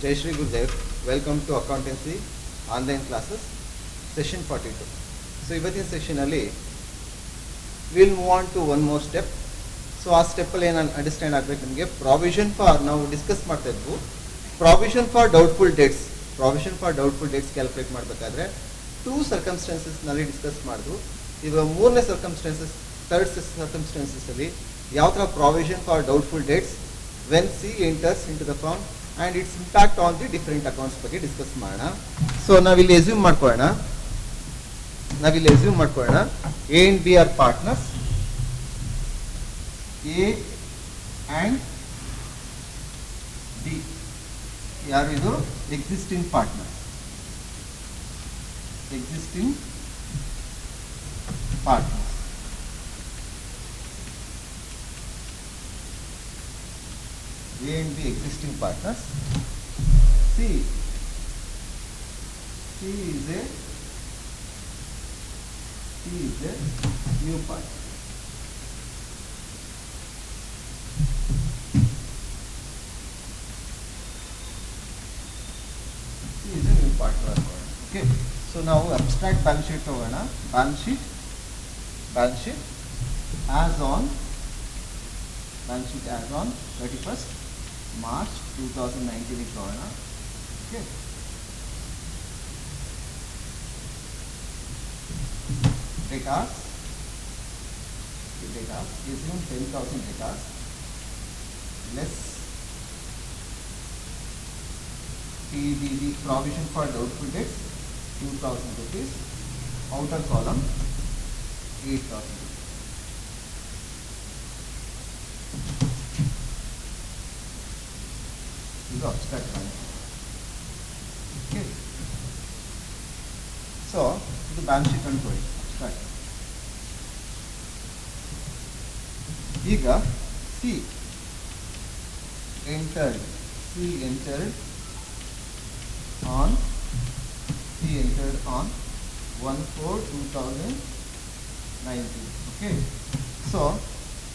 Jai Shri Gurudev. Welcome to Accountancy Online Classes, Session 42. So, ಇವತ್ತಿನ session ಅಲ್ಲಿ will move on to one more step. So ಆ ಸ್ಟೆಪ್ಪಲ್ಲಿ ಏನು understand ಆಗಬೇಕು ನಿಮಗೆ, ಪ್ರಾವಿಷನ್ ಫಾರ್ ನಾವು ಡಿಸ್ಕಸ್ ಮಾಡ್ತಾ ಇದ್ವು. Provision for doubtful debts calculate ಮಾಡಬೇಕಾದ್ರೆ ಟೂ ಸರ್ಕಮ್ಸ್ಟೆನ್ಸಸ್ನಲ್ಲಿ ಡಿಸ್ಕಸ್ ಮಾಡಿದ್ವು. ಇವಾಗ ಮೂರನೇ ಥರ್ಡ್ ಸರ್ಕಮ್ಸ್ಟೆನ್ಸಸ್ಸಲ್ಲಿ ಯಾವ ಥರ provision for doubtful debts when C enters into the firm and its impact on the different accounts ಬಗ್ಗೆ ಡಿಸ್ಕಸ್ ಮಾಡೋಣ. ಸೊ ನಾವಿಲ್ಲಿ ಎಸ್ಯೂಮ್ ಮಾಡ್ಕೊಳ್ಳೋಣ, A and B are partners, A and B ಯಾರು ಇದು existing partner, A and B existing partners. C is a new partner. C is a new partner. Okay. So now abstract balance sheet ತಗೋಣ. Balance sheet as on 31st March 2019 ಇಟ್ಕೊಳ್ಳೋಣ. Okay, datas assume 10,000 datas less PDD provision for doubtful debts 2,000 rupees, outer column 8,000 rupees. ಇದು abstract balance sheet. Okay, so ಇದು balance sheet ಅನ್ಕೊಳ್ಳಿ abstract. ಈಗ C entered on 1/4/2019. Okay, so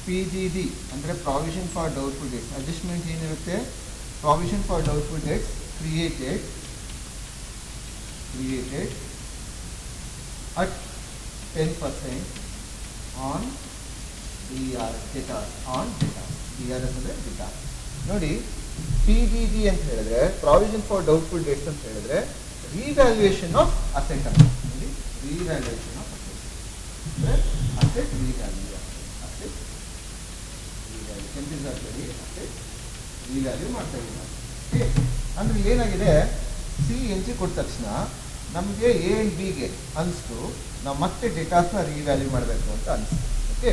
PDD ಅಂದರೆ provision for doubtful dates adjustment ಏನಿರುತ್ತೆ, provision for doubtful debts created at 10% on debtors. DRS ಅಂದರೆ data. ನೋಡಿ, PDD ಅಂತ ಹೇಳಿದ್ರೆ ಪ್ರಾವಿಷನ್ ಫಾರ್ ಡೌಟ್ಫುಲ್ ಡೇಟ್ಸ್ ಅಂತ ಹೇಳಿದ್ರೆ ರಿವ್ಯಾಲ್ಯೂಯೇಷನ್ ಆಫ್ ಅಸೆಟ್ ಅಂತ. ನೋಡಿ, ರಿವ್ಯಾಲ್ಯೂಯೇಷನ್ ಆಫ್ ಅಸೆಟ್ ರಿವ್ಯಾಲ್ಯೂ ಮಾಡ್ತಾ ಇದ್ದೀವಿ. ಓಕೆ, ಅಂದ್ರೆ ಏನಾಗಿದೆ, ಸಿ ಎಂಟ್ರಿ ಕೊಟ್ಟ ತಕ್ಷಣ ನಮಗೆ ಎ ಅಂಡ್ ಬಿಗೆ ಅನಿಸ್ತು ನಾವು ಮತ್ತೆ ಡೇಟಾಸ್ನ ರಿವ್ಯಾಲ್ಯೂ ಮಾಡಬೇಕು ಅಂತ ಅನಿಸ್ತು. ಓಕೆ,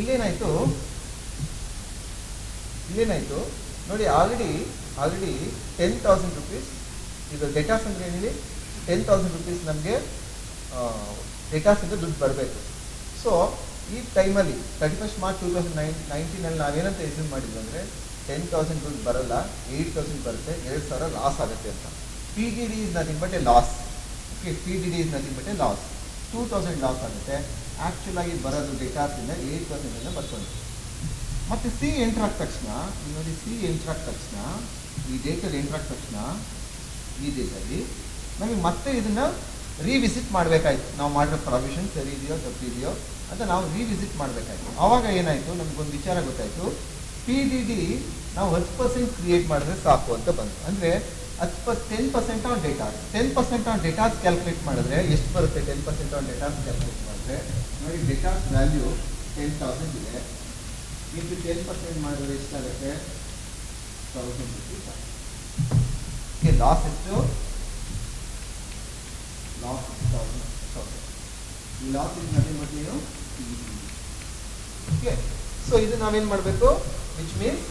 ಇಲ್ಲೇನಾಯಿತು ನೋಡಿ, ಆಲ್ರೆಡಿ 10,000 rupees ಇದು ಡೇಟಾಸ್ ಅಂದರೆ ಏನಿದೆ, 10,000 rupees ನಮಗೆ ಡೇಟಾಸಿಂದ ದುಡ್ಡು ಬರಬೇಕು. ಸೊ ಈ ಟೈಮಲ್ಲಿ 31st March 2019 ನಾವೇನಂತ ಎಸ್ಯೂಮ್ ಮಾಡಿದ್ವಿ ಅಂದರೆ 10,000 ದುಡ್ಡು ಬರಲ್ಲ, 8,000 ಬರುತ್ತೆ, 2,000 ಲಾಸ್ ಆಗುತ್ತೆ ಅಂತ. PDD is nothing but a loss. Okay, PDD is nothing but a loss. 2,000 loss ಆಗುತ್ತೆ. ಆ್ಯಕ್ಚುಲ್ ಆಗಿ ಬರೋದು ಡೇಟಾಸಿಂದ 8,000 ಬರ್ಕೊಂಡು ಮತ್ತು ಸಿ ಎಂಟ್ರ್ ಆದ ತಕ್ಷಣ ನೋಡಿ, ಈ ಡೇಟಲ್ಲಿ ಎಂಟ್ರ್ ಆದ ತಕ್ಷಣ ಈ ಡೇಟಲ್ಲಿ ನಮಗೆ ಮತ್ತೆ ಇದನ್ನು ರಿವಿಸಿಟ್ ಮಾಡಬೇಕಾಯ್ತು. ನಾವು ಮಾಡಿರೋ ಪ್ರಾವಿಷನ್ ಸರಿ ಇದೆಯೋ ತಪ್ಪಿದೆಯೋ ಅಂತ ನಾವು ರಿವಿಸಿಟ್ ಮಾಡಬೇಕಾಯ್ತು. ಆವಾಗ ಏನಾಯಿತು, ನಮಗೊಂದು ವಿಚಾರ ಗೊತ್ತಾಯಿತು, PDD ನಾವು 10% ಕ್ರಿಯೇಟ್ ಮಾಡಿದ್ರೆ ಸಾಕು ಅಂತ ಬಂತು. ಅಂದರೆ 10% on datas, 10% on datas calculate ಮಾಡಿದ್ರೆ ಎಷ್ಟು ಬರುತ್ತೆ? 10% ಆನ್ ಡೇಟಾಸ್ ಕ್ಯಾಲ್ಕುಲೇಟ್ ಮಾಡಿದ್ರೆ ನೋಡಿ, ಡೇಟಾಸ್ ವ್ಯಾಲ್ಯೂ 10,000 ಇದೆ, ಇಂಟು 10% ಮಾಡಿದ್ರೆ ಎಷ್ಟಾಗುತ್ತೆ? 1,000 rupees. ಓಕೆ, ಲಾಸ್ ಎಷ್ಟು? ಲಾಸ್ 1,000. ಈ ಲಾಸ್ ಇಸ್ ನಥಿಂಗ್ ಬಟ್ ಏನು? ಓಕೆ, ಸೊ ಇದು ನಾವೇನು ಮಾಡಬೇಕು, ವಿಚ್ ಮೀನ್ಸ್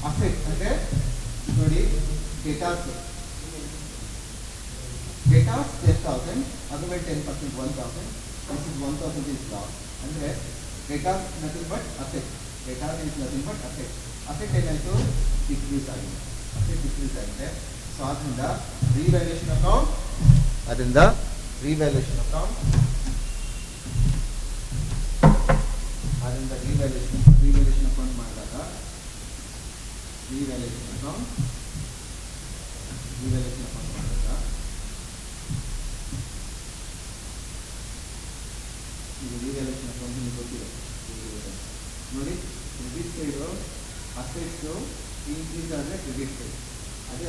ಅಸೆಟ್ ಅಂದರೆ ನೋಡಿ, ಡೇಟಾಸ್ 10,000, ಅದ್ರ ಮೇಲೆ 10% 1,000, ದಿಸ್ ಇಸ್ 1,000 ಇಸ್ ಲಾಸ್. ಅಂದರೆ datas nothing but asset, asset ಏನಾಯಿತು? ಡಿಕ್ರೀಸ್ ಆಗಿದೆ. ಸೊ ಆದ್ದರಿಂದ ರಿವ್ಯಾಲ್ಯೂಯೇಷನ್ ಅಕೌಂಟ್ ರಿವ್ಯಾಲ್ಯೂಯೇಷನ್ ಅಕೌಂಟ್ ಮಾಡಿದಾಗ ರಿವ್ಯಾಲ್ಯೂಯೇಷನ್ ಅಕೌಂಟ್ ಮಾಡಿದಾಗ ಇದು ರಿವ್ಯಾಲ್ಯೂಯೇಷನ್ ಅಕೌಂಟ್ ನಿಮಗೆ ಗೊತ್ತಿದೆ ನೋಡಿ. ಕ್ರೆಡಿಟ್ ಸೈಡು ಅಸೆಟ್ಸು ಇನ್ಕ್ರೀಸ್ ಆದರೆ ಕ್ರೆಡಿಟ್ ಸೈಡ್, ಅದೇ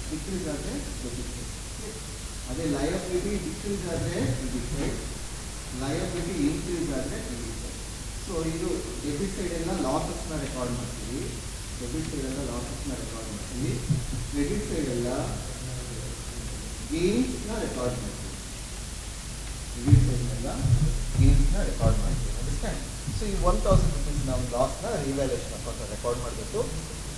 ಡಿಕ್ರೀಸ್ ಆದರೆ ಡೆಬಿಟ್ ಸೈಡ್. ಅದೇ ಲಯಬಿಲಿಟಿ ಡಿಕ್ರೀಸ್ ಆದರೆ ಕ್ರೆಡಿಟ್ ಸೈಡ್, ಲಯಬಿಲಿಟಿ ಇನ್ಕ್ರೀಸ್ ಆದರೆ ಕ್ರೆಡಿಟ್ ಸೈಡ್. ಸೊ ಇದು ಡೆಬಿಟ್ ಸೈಡ್ ಎಲ್ಲ ಲಾಸಸ್ನ ರೆಕಾರ್ಡ್ ಮಾಡ್ತೀವಿ, ಡೆಬಿಟ್ ಸೈಡ್ ಎಲ್ಲ ಲಾಸಸ್ನ ರೆಕಾರ್ಡ್ ಮಾಡ್ತೀವಿ, ಕ್ರೆಡಿಟ್ ಸೈಡ್ ಎಲ್ಲ ಗೇನ್ಸ್ನ ರೆಕಾರ್ಡ್ ಮಾಡ್ತೀವಿ, ಕ್ರೆಡಿಟ್ ಸೈಡ್ ಎಲ್ಲ ಗೇನ್ಸ್ನ ರೆಕಾರ್ಡ್ ಮಾಡ್ತೀವಿ. ಅಂಡರ್ಸ್ಟ್ಯಾಂಡ್? ಸೊ ಈ 1000 rupees ನಾವು ಲಾಸ್ನ ರಿವ್ಯಾಲ್ಯೂಯೇಷನ್ ಅಕೌಂಟ್ ರೆಕಾರ್ಡ್ ಮಾಡಬೇಕು.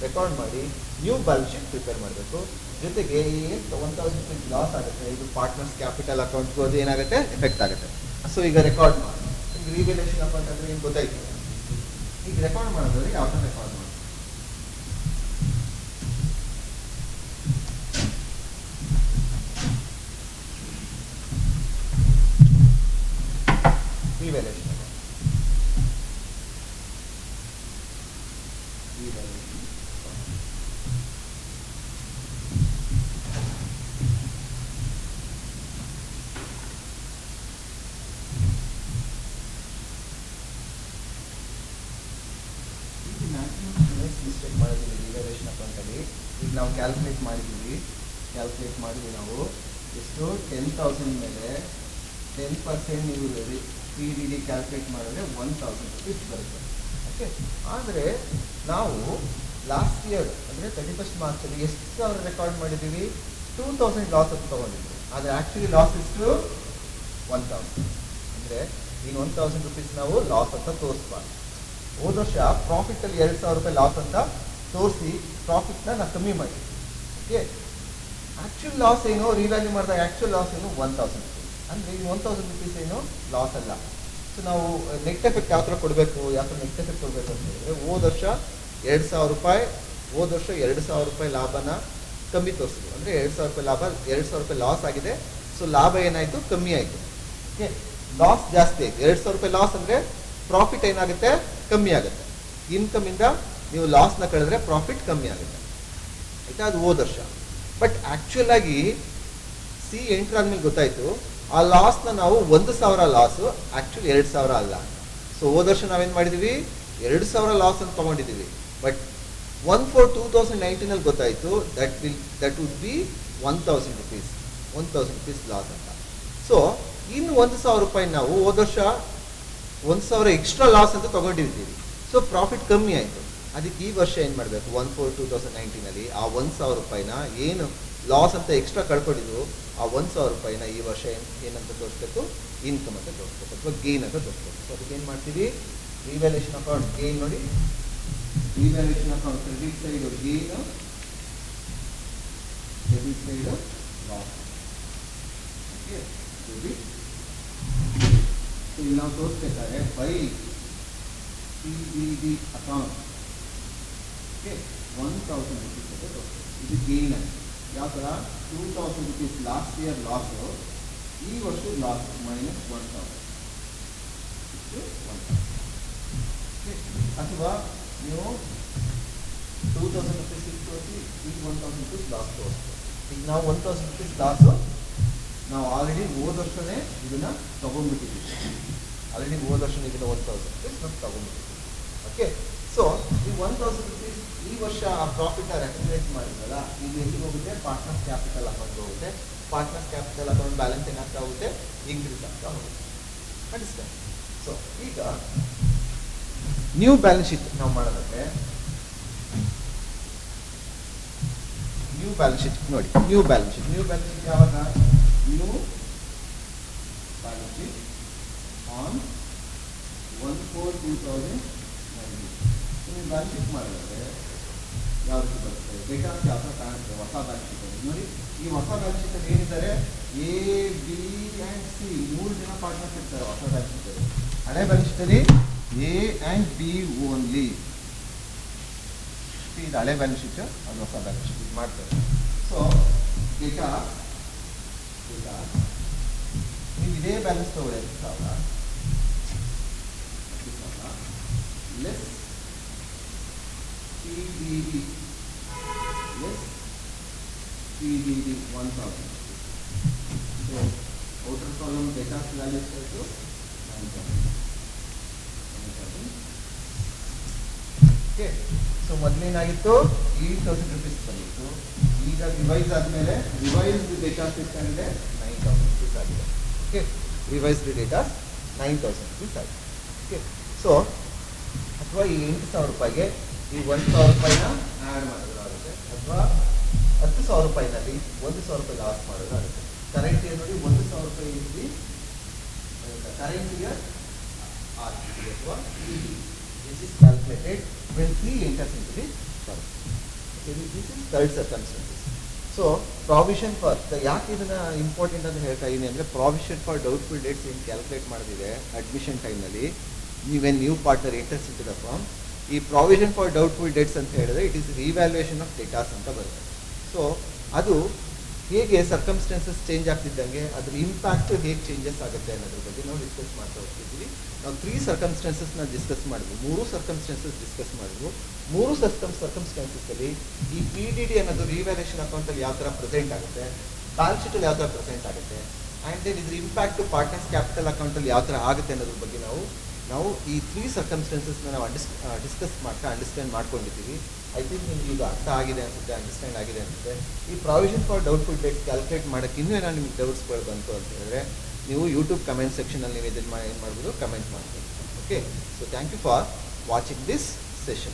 ರೆಕಾರ್ಡ್ ಮಾಡಿ ನ್ಯೂ ಬ್ಯಾಲೆನ್ಸ್ ಶೀಟ್ ಪ್ರಿಪೇರ್ ಮಾಡಬೇಕು. ಜೊತೆಗೆ ಏನು 1000 rupees ಲಾಸ್ ಆಗುತ್ತೆ ಇದು ಪಾರ್ಟ್ನರ್ಸ್ ಕ್ಯಾಪಿಟಲ್ ಅಕೌಂಟ್ಗೂ ಅದು ಏನಾಗುತ್ತೆ ಎಫೆಕ್ಟ್ ಆಗುತ್ತೆ. ಸೊ ಈಗ ರೆಕಾರ್ಡ್ ಮಾಡಿ ಈಗ ರಿವ್ಯಾಲ್ಯೂಯೇಷನ್ ಅಕೌಂಟ್ ಅಂದರೆ ಏನು ಗೊತ್ತಾಯ್ತು. ಈಗ ರೆಕಾರ್ಡ್ ಮಾಡಿದ್ರೆ ಯಾವ ಥರ ರೆಕಾರ್ಡ್ ಮಾಡಿ ರಿವ್ಯಾಲ್ಯೂಯೇಷನ್ ಮಿಸ್ಟೇಕ್ ಮಾಡಿದ್ದೀವಿ ರಿವ್ಯಾಲ್ಯೂಯೇಷನ್ ಅಕೌಂಟಲ್ಲಿ. ಈಗ ನಾವು ಕ್ಯಾಲ್ಕುಲೇಟ್ ಮಾಡಿದ್ದೀವಿ ನಾವು ಎಷ್ಟು 10,000 ಮೇಲೆ 10% ನೀವು PDD ಕ್ಯಾಲ್ಕುಲೇಟ್ ಮಾಡಿದ್ರೆ 1000 rupees ಬರುತ್ತೆ. ಓಕೆ, ಆದರೆ ನಾವು ಲಾಸ್ಟ್ ಇಯರ್ ಅಂದರೆ 31st ಮಾರ್ಚಲ್ಲಿ ಎಷ್ಟು ಸಾವಿರ ರೆಕಾರ್ಡ್ ಮಾಡಿದ್ದೀವಿ? 2000 ಲಾಸ್ ಅಂತ ತೊಗೊಂಡಿದ್ವಿ. ಆದರೆ ಆ್ಯಕ್ಚುಲಿ ಲಾಸ್ ಎಷ್ಟು? 1000. ಅಂದರೆ ಇನ್ನು 1000 rupees ನಾವು ಲಾಸ್ ಅಂತ ತೋರಿಸ್ಬಾರ್ದು. ಹೋದ ವರ್ಷ ಪ್ರಾಫಿಟಲ್ಲಿ 2,000 ರೂಪಾಯಿ ಲಾಸ್ ಅಂತ ತೋರಿಸಿ ಪ್ರಾಫಿಟ್ನ ನಾವು ಕಮ್ಮಿ ಮಾಡಿ. ಓಕೆ, ಆ್ಯಕ್ಚುಲ್ ಲಾಸ್ ಏನು ರಿವ್ಯಾಲ್ಯೂ ಮಾಡಿದಾಗ ಆ್ಯಕ್ಚುಲ್ ಲಾಸ್ ಏನು 1000 rupees. ಅಂದರೆ ಈ 1000 rupees ಏನು ಲಾಸ್ ಅಲ್ಲ. ಸೊ ನಾವು ನೆಟ್ ಎಫೆಕ್ಟ್ ಯಾವ ಥರ ಕೊಡಬೇಕು, ಯಾವ ಥರ ನೆಟ್ ಎಫೆಕ್ಟ್ ಕೊಡಬೇಕು ಅಂತ ಹೇಳಿದ್ರೆ ಹೋದ ವರ್ಷ 2,000 ರೂಪಾಯಿ, ಹೋದ ವರ್ಷ 2,000 ರೂಪಾಯಿ ಲಾಭನ ಕಮ್ಮಿ ತೋರಿಸಿದ್ರು. ಅಂದರೆ 2,000 ರೂಪಾಯಿ ಲಾಭ, 2,000 ರೂಪಾಯಿ ಲಾಸ್ ಆಗಿದೆ. ಸೊ ಲಾಭ ಏನಾಯಿತು? ಕಮ್ಮಿ ಆಯಿತು. ಓಕೆ, ಲಾಸ್ ಜಾಸ್ತಿ ಆಯಿತು. 2,000 ರೂಪಾಯಿ ಲಾಸ್ ಅಂದರೆ ಪ್ರಾಫಿಟ್ ಏನಾಗುತ್ತೆ? ಕಮ್ಮಿ ಆಗುತ್ತೆ. ಇನ್ಕಮಿಂದ ನೀವು ಲಾಸ್ನ ಕಳೆದ್ರೆ ಪ್ರಾಫಿಟ್ ಕಮ್ಮಿ ಆಗುತ್ತೆ. ಆಯಿತಾ? ಅದು ಹೋದ ವರ್ಷ. ಬಟ್ ಆ್ಯಕ್ಚುಲ್ ಆಗಿ ಎಂಟರಾದ್ಮೇಲೆ ಗೊತ್ತಾಯಿತು ಆ ಲಾಸ್ನ ನಾವು 1,000 ಲಾಸು, ಆ್ಯಕ್ಚುಲಿ 2,000 ಅಲ್ಲ. ಸೊ ಹೋದ ವರ್ಷ ನಾವೇನು ಮಾಡಿದ್ದೀವಿ? 2,000 ಲಾಸ್ ಅಂತ ತೊಗೊಂಡಿದ್ದೀವಿ. ಬಟ್ 1/4/2019 ಗೊತ್ತಾಯಿತು that would be 1,000 rupees, 1,000 rupees loss ಅಂತ. ಸೊ ಇನ್ನು 1,000 ರೂಪಾಯಿ ನಾವು ಹೋದ ವರ್ಷ 1,000 ಎಕ್ಸ್ಟ್ರಾ ಲಾಸ್ ಅಂತ ತೊಗೊಂಡಿರ್ತೀವಿ. ಸೊ ಪ್ರಾಫಿಟ್ ಕಮ್ಮಿ ಆಯಿತು. ಅದಕ್ಕೆ ಈ ವರ್ಷ ಏನು ಮಾಡಬೇಕು? 1/4/2019 ಆ 1,000 ರೂಪಾಯಿನ ಏನು ಲಾಸ್ ಅಂತ ಎಕ್ಸ್ಟ್ರಾ ಕಳ್ಕೊಂಡಿದ್ದು ಆ 1,000 ರೂಪಾಯಿನ ಈ ವರ್ಷ ಏನಂತ ತೋರಿಸ್ಬೇಕು? ಇನ್ಕಮ್ ಅಂತ ತೋರಿಸ್ಬೇಕು ಅಥವಾ ಗೇನ್ ಅಂತ ತೋರಿಸ್ಬೇಕು. ಸೊ ಅದಕ್ಕೆ ಏನು ಮಾಡ್ತೀವಿ? ರಿವ್ಯಾಲ್ಯೂಯೇಷನ್ ಅಕೌಂಟ್ ಗೇನ್ ನೋಡಿ, revaluation account credit side gain, debit side loss. Okay, debit. ಇಲ್ಲಿ ನಾವು ತೋರಿಸ್ಬೇಕಾದ್ರೆ by PDD account okay 1,000 rupees ಅಂತ ತೋರಿಸ್ಬೇಕು. ಇದು ಗೇನ್ ಅಂತ. ಯಾವ ಥರ? 2,000 rupees ಲಾಸ್ಟ್ ಇಯರ್ ಲಾಸು, ಈ ವರ್ಷದ ಲಾಸ್ -1,000 ಅಥವಾ ನೀವು 2,000 rupees ತೋರಿಸಿ ಈಗ 1,000 rupees ಲಾಸ್ ತೋರಿಸ್ತೀವಿ. ಈಗ ನಾವು 1,000 rupees ಲಾಸು ನಾವು ಆಲ್ರೆಡಿ ಹೋದ ವರ್ಷನೇ ಇದನ್ನು ತೊಗೊಂಡ್ಬಿಟ್ಟಿದ್ದೀವಿ. ಆಲ್ರೆಡಿ ಹೋದ ವರ್ಷನೇ ಇದನ್ನು 1,000 rupees ನಾವು ತೊಗೊಂಡ್ಬಿಟ್ಟಿದ್ದೀವಿ. ಓಕೆ, ಸೊ ಈ 1,000 rupees ಈ ವರ್ಷ ಆ ಪ್ರಾಫಿಟ್ನ ರೆಕಗ್ನೈಸ್ ಮಾಡಿದ್ರಲ್ಲ, ಈಗ ಎಲ್ಲಿಗೆ ಹೋಗುತ್ತೆ? ಪಾರ್ಟ್ನರ್ಸ್ ಕ್ಯಾಪಿಟಲ್ ಅಕೌಂಟ್ ಹೋಗುತ್ತೆ. ಪಾರ್ಟ್ನರ್ಸ್ ಕ್ಯಾಪಿಟಲ್ ಅಕೌಂಟ್ ಬ್ಯಾಲೆನ್ಸ್ ಏನಾಗ್ತಾ ಹೋಗುತ್ತೆ? ಇನ್ಕ್ರೀಸ್ ಆಗ್ತಾ ಹೋಗುತ್ತೆ. ಅಂಡರ್ಸ್ಟ್ಯಾಂಡ್? ಸೊ ಈಗ ನ್ಯೂ ಬ್ಯಾಲೆನ್ಸ್ ಶೀಟ್ ನಾವು ಮಾಡೋದಾದ್ರೆ ನ್ಯೂ ಬ್ಯಾಲೆನ್ಸ್ ಶೀಟ್ ನೋಡಿ. ನ್ಯೂ ಬ್ಯಾಲೆನ್ಸ್ ಶೀಟ್ ಯಾವಾಗ? New balance sheet on 1/4/2019. ನೀವು ಬ್ಯಾಲೆನ್ಸ್ ಶೀಟ್ ಮಾಡಿದ್ರೆ ಯಾವ ರೀತಿ ಬರುತ್ತೆ? ಡೇಟಾಸ್ ಯಾವ ಥರ ಕಾಣುತ್ತೆ? ಹೊಸ ಬ್ಯಾಲೆನ್ಸ್ ಶೀಟ್ ನೋಡಿ. ಈ ಹೊಸ ಬ್ಯಾಲೆನ್ಸ್ ಶೀಟಲ್ಲಿ ಏನಿದ್ದಾರೆ? A, B ಆ್ಯಂಡ್ C 3 ಜನ ಪಾರ್ಟ್ನರ್ಸ್ ಇರ್ತಾರೆ ಹೊಸ ಬ್ಯಾಲೆನ್ಸ್ ಶೀಟಲ್ಲಿ. ಹಳೆ ಬ್ಯಾಲೆನ್ಸ್ ಶೀಟಲ್ಲಿ A ಆ್ಯಂಡ್ B ಓನ್ಲಿ. ಇದು ಹಳೆ ಬ್ಯಾಲೆನ್ಸ್ ಶೀಟ್, ಅದು ಹೊಸ ಬ್ಯಾಲೆನ್ಸ್ ಶೀಟ್ ಮಾಡ್ತಾರೆ. ಸೊ ಡೇಟಾ ನೀವು ಇದೇ ಬ್ಯಾಲೆನ್ಸ್ ತಗೊಳ್ಳಿ 10,000 less PDD PDD 1000. So outer column data value is equal to 9,000. Okay. So ಮೊದಲೇನಾಗಿತ್ತು 8,000 rupees ಬಂದಿತ್ತು. ಈಗ ರಿವೈಸ್ ಆದಮೇಲೆ ರಿವೈಸ್ಡ್ ಡೇಟಾ ಸಿಸ್ಟ್ ಅಂದರೆ 9,000 rupees ಆಗಿದೆ. ಓಕೆ, ರಿವೈಸ್ಡ್ ಡೇಟಾ 9,000 rupees ಆಗಿದೆ. ಓಕೆ, ಸೊ ಅಥವಾ ಈ 8,000 ರೂಪಾಯಿಗೆ ಈ 1,000 ರೂಪಾಯಿನ ಆ್ಯಡ್ ಮಾಡೋದಾಗುತ್ತೆ, ಅಥವಾ 10,000 ರೂಪಾಯಿನಲ್ಲಿ 1,000 ರೂಪಾಯಿ ಲಾಸ್ ಮಾಡೋದಾಗುತ್ತೆ. ಕರೆಂಟ್ ಇಯರ್ ನೋಡಿ 1,000 ರೂಪಾಯಿ ಇಲ್ಲಿ ಕರೆಂಟ್ ಇಯರ್ ಅಥವಾ this is calculated when 3 enters into the fund. Okay, this is third circumstances. So provision for the ಯಾಕೆ ಇದನ್ನ ಇಂಪಾರ್ಟೆಂಟ್ ಅಂತ ಹೇಳ್ತಾ ಇದೀನಿ ಅಂದರೆ ಪ್ರಾವಿಷನ್ ಫಾರ್ ಡೌಟ್ಫುಲ್ ಡೇಟ್ಸ್ ಏನು ಕ್ಯಾಲ್ಕುಲೇಟ್ ಮಾಡೋದಿದೆ ಅಡ್ಮಿಷನ್ ಟೈಮ್ನಲ್ಲಿ ನೀವೇನು new partner enters into the form. ಈ ಪ್ರಾವಿಷನ್ ಫಾರ್ ಡೌಟ್ಫುಲ್ ಡೇಟ್ಸ್ ಅಂತ ಹೇಳಿದ್ರೆ it is revaluation of datas ಅಂತ ಬರುತ್ತೆ. ಸೊ ಅದು ಹೇಗೆ ಸರ್ಕಮ್ಸ್ಟೆನ್ಸಸ್ ಚೇಂಜ್ ಆಗ್ತಿದ್ದಂಗೆ ಅದ್ರ ಇಂಪ್ಯಾಕ್ಟ್ ಹೇಗೆ ಚೇಂಜಸ್ ಆಗುತ್ತೆ ಅನ್ನೋದ್ರ ಬಗ್ಗೆ ನಾವು ಡಿಸ್ಕಸ್ ಮಾಡ್ತಾ ಹೋಗ್ತಿದ್ದೀವಿ. ನಾವು 3 ಸರ್ಕಮ್ಸ್ಟೆನ್ಸಸ್ನ ಡಿಸ್ಕಸ್ ಮಾಡಿದ್ವಿ, 3 ಸರ್ಕಮ್ಸ್ಟೆನ್ಸಸ್ ಡಿಸ್ಕಸ್ ಮಾಡಿದ್ವು. 3 ಸರ್ಕಮ್ಸ್ಟೆನ್ಸಸ್ಸಲ್ಲಿ ಈ PDD ಅನ್ನೋದು ರಿವ್ಯಾಲ್ಯೂಯೇಷನ್ ಅಕೌಂಟಲ್ಲಿ ಯಾವ ಥರ ಪ್ರೆಸೆಂಟ್ ಆಗುತ್ತೆ, ಬ್ಯಾಲೆನ್ಸ್ ಶೀಟಲ್ಲಿ ಯಾವ ಥರ ಪ್ರೆಸೆಂಟ್ ಆಗುತ್ತೆ, ಆ್ಯಂಡ್ ದೆನ್ ಇದ್ರ ಇಂಪ್ಯಾಕ್ಟ್ ಟು ಪಾರ್ಟ್ನರ್ಸ್ ಕ್ಯಾಪಿಟಲ್ ಅಕೌಂಟಲ್ಲಿ ಯಾವ ಥರ ಆಗುತ್ತೆ ಅನ್ನೋದ್ರ ಬಗ್ಗೆ ನಾವು ಈ 3 ಸರ್ಕಮ್ಸ್ಟೆನ್ಸಸ್ನ ನಾವು ಡಿಸ್ಕಸ್ ಮಾಡ್ತಾ ಅಂಡರ್ಸ್ಟ್ಯಾಂಡ್ ಮಾಡ್ಕೊಂಡಿದ್ದೀವಿ. ಐ ಥಿಂಕ್ ನಿಮ್ಗೆ ಈಗ ಅರ್ಥ ಆಗಿದೆ ಅನಿಸುತ್ತೆ, ಅಂಡರ್ಸ್ಟ್ಯಾಂಡ್ ಆಗಿದೆ ಅನಿಸುತ್ತೆ. ಈ provision for doubtful debts calculate ಮಾಡೋಕ್ಕೆ ಇನ್ನೂ ಏನೋ ನಿಮ್ಗೆ ಡೌಟ್ಸ್ಗಳು ಬಂತು ಅಂತ ಹೇಳಿದ್ರೆ ನೀವು ಯೂಟ್ಯೂಬ್ ಕಮೆಂಟ್ ಸೆಕ್ಷನಲ್ಲಿ ನೀವು ಇದನ್ನು ಏನು ಮಾಡ್ಬೋದು, ಕಮೆಂಟ್ ಮಾಡ್ಬೋದು. Okay, so thank you for watching this session.